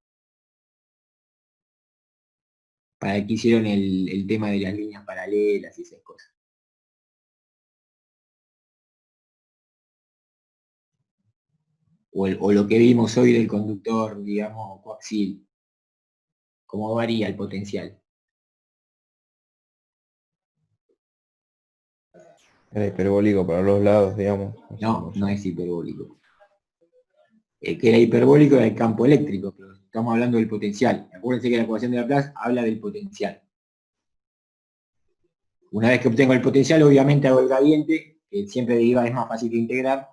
Para que hicieron el tema de las líneas paralelas y esas cosas. O lo que vimos hoy del conductor, digamos, coaxil. ¿Cómo varía el potencial? Era hiperbólico para los lados, digamos. No, no es hiperbólico. El que era hiperbólico era el campo eléctrico, pero estamos hablando del potencial. Acuérdense que la ecuación de Laplace habla del potencial. Una vez que obtengo el potencial, obviamente hago el gradiente, que siempre es más fácil de integrar,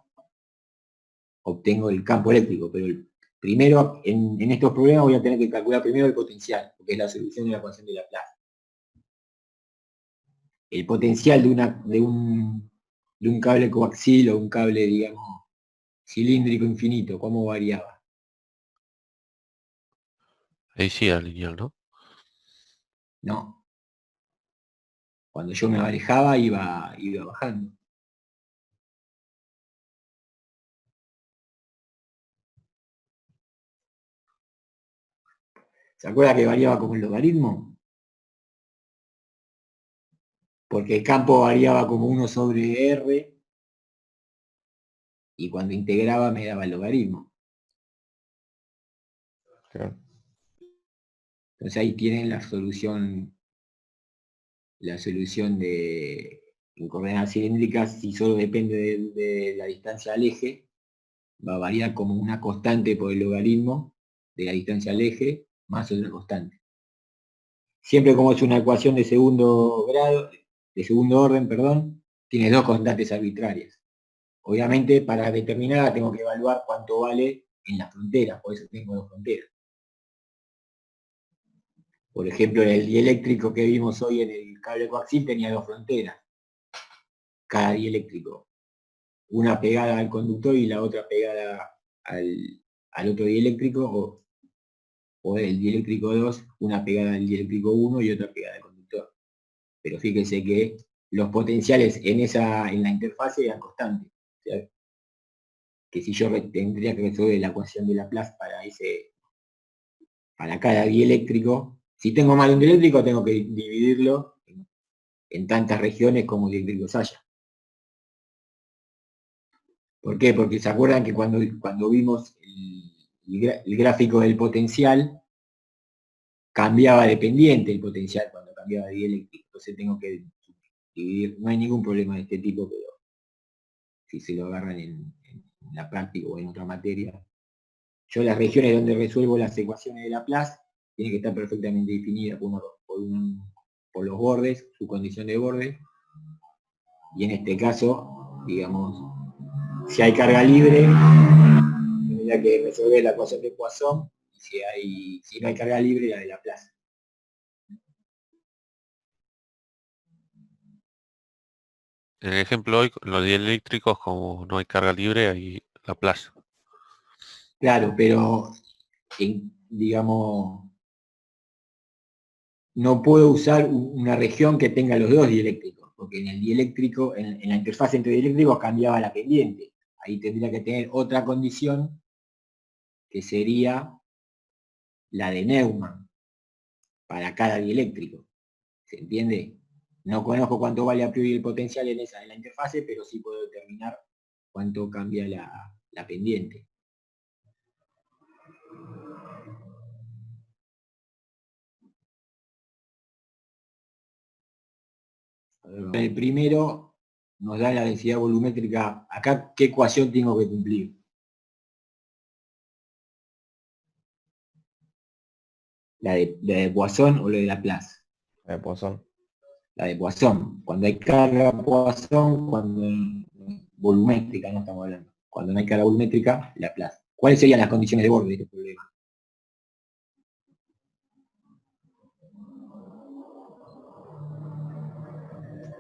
obtengo el campo eléctrico, pero primero, en estos problemas voy a tener que calcular primero el potencial, porque es la solución de la ecuación de Laplace. El potencial de un cable coaxil o un cable, digamos, cilíndrico infinito, ¿cómo variaba? Ahí sí era lineal, ¿no? No. Cuando yo me alejaba iba bajando. ¿Se acuerda que variaba como el logaritmo? Porque el campo variaba como 1 sobre R y cuando integraba me daba el logaritmo. Claro. Entonces ahí tienen la solución en coordenadas cilíndricas, si solo depende de la distancia al eje, va a variar como una constante por el logaritmo de la distancia al eje más otra constante. Siempre como es una ecuación de segundo grado, de segundo orden, perdón, tiene dos constantes arbitrarias. Obviamente para determinarla tengo que evaluar cuánto vale en la frontera, por eso tengo dos fronteras. Por ejemplo, el dieléctrico que vimos hoy en el cable coaxil tenía dos fronteras, cada dieléctrico. Una pegada al conductor y la otra pegada al otro dieléctrico, o el dieléctrico 2, una pegada al dieléctrico 1 y otra pegada al conductor. Pero fíjense que los potenciales en la interfase eran constantes. O sea, que si yo tendría que resolver la ecuación de Laplace para cada dieléctrico, si tengo más de un dieléctrico tengo que dividirlo en tantas regiones como dieléctricos haya. ¿Por qué? Porque se acuerdan que cuando vimos el gráfico del potencial, cambiaba de pendiente el potencial cuando cambiaba de dieléctrico. Entonces tengo que dividir, no hay ningún problema de este tipo, pero si se lo agarran en la práctica o en otra materia. Yo las regiones donde resuelvo las ecuaciones de Laplace tienen que estar perfectamente definidas por los bordes, su condición de borde. Y en este caso, digamos, si hay carga libre, tendría que resolver la ecuación de Poisson, y si no hay carga libre, la de Laplace. En el ejemplo hoy, con los dieléctricos, como no hay carga libre, hay Laplace. Claro, pero digamos, no puedo usar una región que tenga los dos dieléctricos, porque en el dieléctrico, en la interfaz entre dieléctricos cambiaba la pendiente. ahí tendría que tener otra condición que sería la de Neumann para cada dieléctrico. ¿Se entiende? No conozco cuánto vale a priori el potencial en la interfase, pero sí puedo determinar cuánto cambia la pendiente. El primero nos da la densidad volumétrica. Acá, ¿qué ecuación tengo que cumplir? ¿La de Poisson o la de Laplace? De Poisson. La de Poisson. Cuando hay carga Poisson, volumétrica, no estamos hablando. Cuando no hay carga volumétrica, Laplace. ¿Cuáles serían las condiciones de borde de este problema?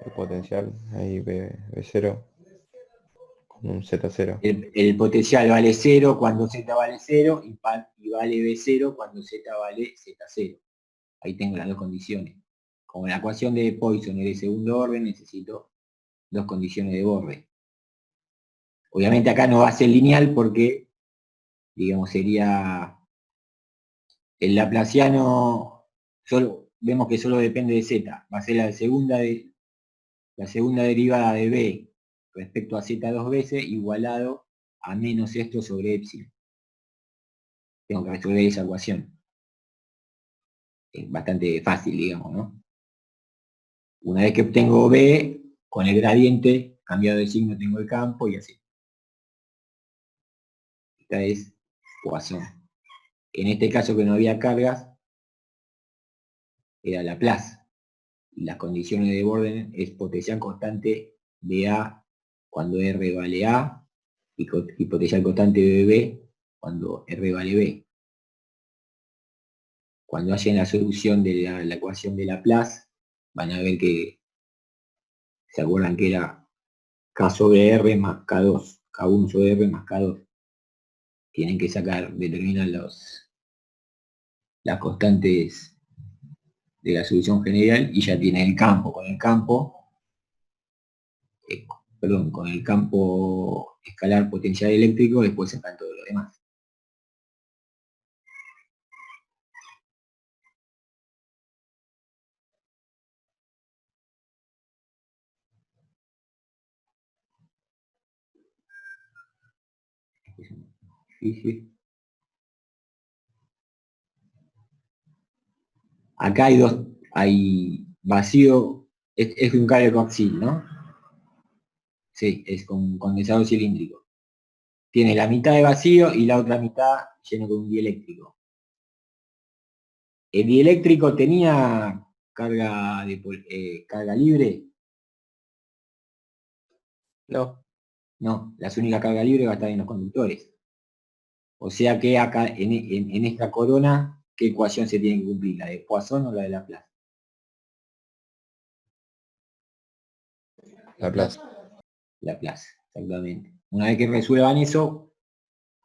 El potencial, ahí B0 con un Z0. El potencial vale 0 cuando Z vale 0 y vale B0 cuando Z vale Z0. Ahí tengo las dos condiciones. Como la ecuación de Poisson es de segundo orden, necesito dos condiciones de borde. Obviamente acá no va a ser lineal porque, digamos, sería el laplaciano, vemos que solo depende de Z. Va a ser la segunda derivada de B respecto a Z dos veces igualado a menos esto sobre epsilon. Tengo que resolver esa ecuación. Es bastante fácil, digamos, ¿no? Una vez que obtengo B, con el gradiente cambiado de signo tengo el campo y así. Esta es Poisson. En este caso que no había cargas, era Laplace. Y las condiciones de borde es potencial constante de A cuando R vale A y potencial constante de B cuando R vale B. Cuando hacen la solución de la ecuación de Laplace, van a ver que se acuerdan que era K sobre R más K2, K1 sobre R más K2. Tienen que determinar las constantes de la solución general y ya tienen el campo. Con el campo escalar potencial eléctrico, después sacan todo lo demás. Acá hay vacío, es un cable coaxil, ¿no? Sí, es con un condensador cilíndrico. Tiene la mitad de vacío y la otra mitad lleno con un dieléctrico. ¿El dieléctrico tenía carga libre? No. No, las únicas cargas libres va a estar en los conductores. O sea que acá, en esta corona, ¿qué ecuación se tiene que cumplir? ¿La de Poisson o la de Laplace? Laplace. Laplace, exactamente. Una vez que resuelvan eso,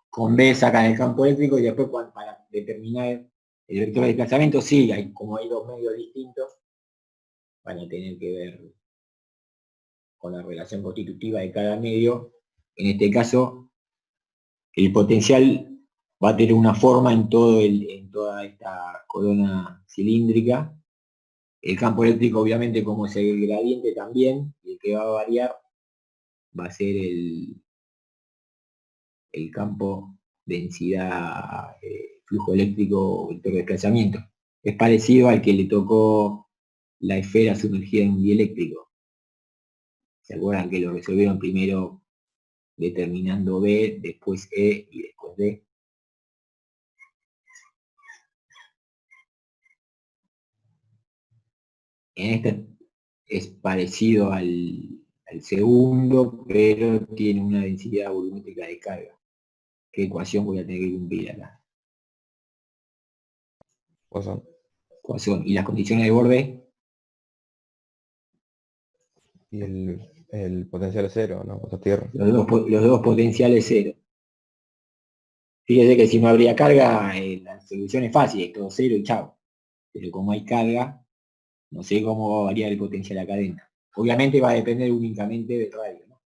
con B sacan el campo eléctrico y después para determinar el vector de desplazamiento, sí, como hay dos medios distintos, van a tener que ver con la relación constitutiva de cada medio. En este caso, el potencial va a tener una forma en toda esta corona cilíndrica. El campo eléctrico, obviamente, como es el gradiente también, y el que va a variar va a ser el campo densidad flujo eléctrico vector de desplazamiento. Es parecido al que le tocó la esfera sumergida en un dieléctrico. ¿Se acuerdan que lo resolvieron primero determinando B, después E y después D? En este es parecido al segundo, pero tiene una densidad volumétrica de carga. ¿Qué ecuación voy a tener que cumplir acá? Poisson. Poisson. ¿Y las condiciones de borde? Y el potencial es 0, ¿no? Cuando tierra. Los dos potenciales 0. Fíjese que si no habría carga, la solución es fácil, es todo 0 y chao. Pero como hay carga, no sé cómo va a variar el potencial acá adentro. Obviamente va a depender únicamente del radio, ¿no?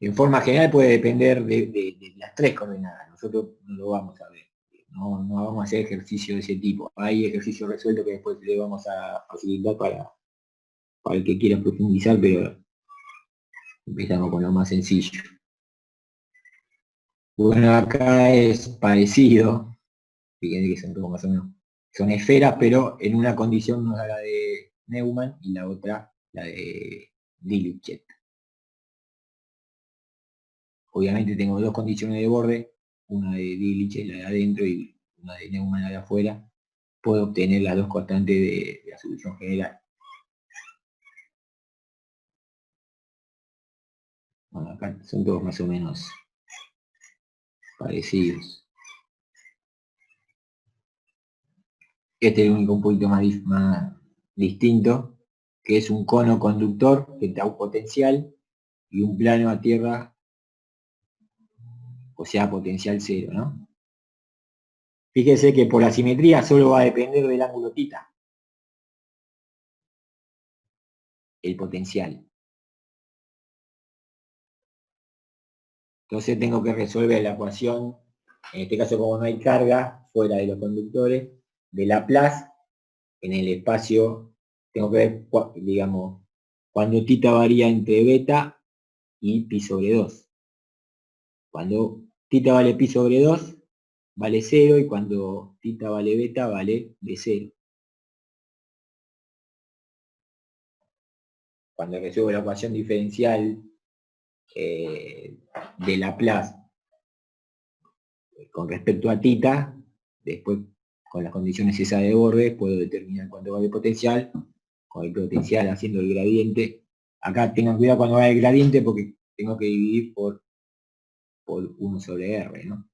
En forma general puede depender de las tres coordenadas. Nosotros no lo vamos a ver. No vamos a hacer ejercicio de ese tipo. Hay ejercicios resueltos que después le vamos a facilitar para el que quiera profundizar, pero empezamos con lo más sencillo. Bueno, acá es parecido. Fíjense que son todos más o menos. Son esferas, pero en una condición no es la de Neumann y la otra la de Dirichlet. Obviamente tengo dos condiciones de borde, una de Dirichlet, la de adentro, y una de Neumann, la de afuera. Puedo obtener las dos constantes de la solución general. Bueno, acá son todos más o menos parecidos. Este es el único un poquito más distinto, que es un cono conductor que da un potencial y un plano a tierra, o sea, potencial cero, ¿no? Fíjese que por la simetría solo va a depender del ángulo θ, el potencial. Entonces tengo que resolver la ecuación, en este caso como no hay carga fuera de los conductores, de Laplace en el espacio. Tengo que ver, digamos, cuando θ varía entre beta y pi sobre 2. Cuando θ vale pi sobre 2, vale 0, y cuando θ vale beta, vale de 0. Cuando resuelvo la ecuación diferencial de Laplace con respecto a θ, después con las condiciones esas de borde, puedo determinar cuánto vale el potencial, con el potencial haciendo el gradiente. Acá tengan cuidado cuando va el gradiente porque tengo que dividir por 1 sobre r, ¿no?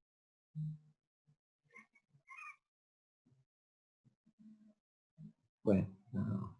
Bueno, no.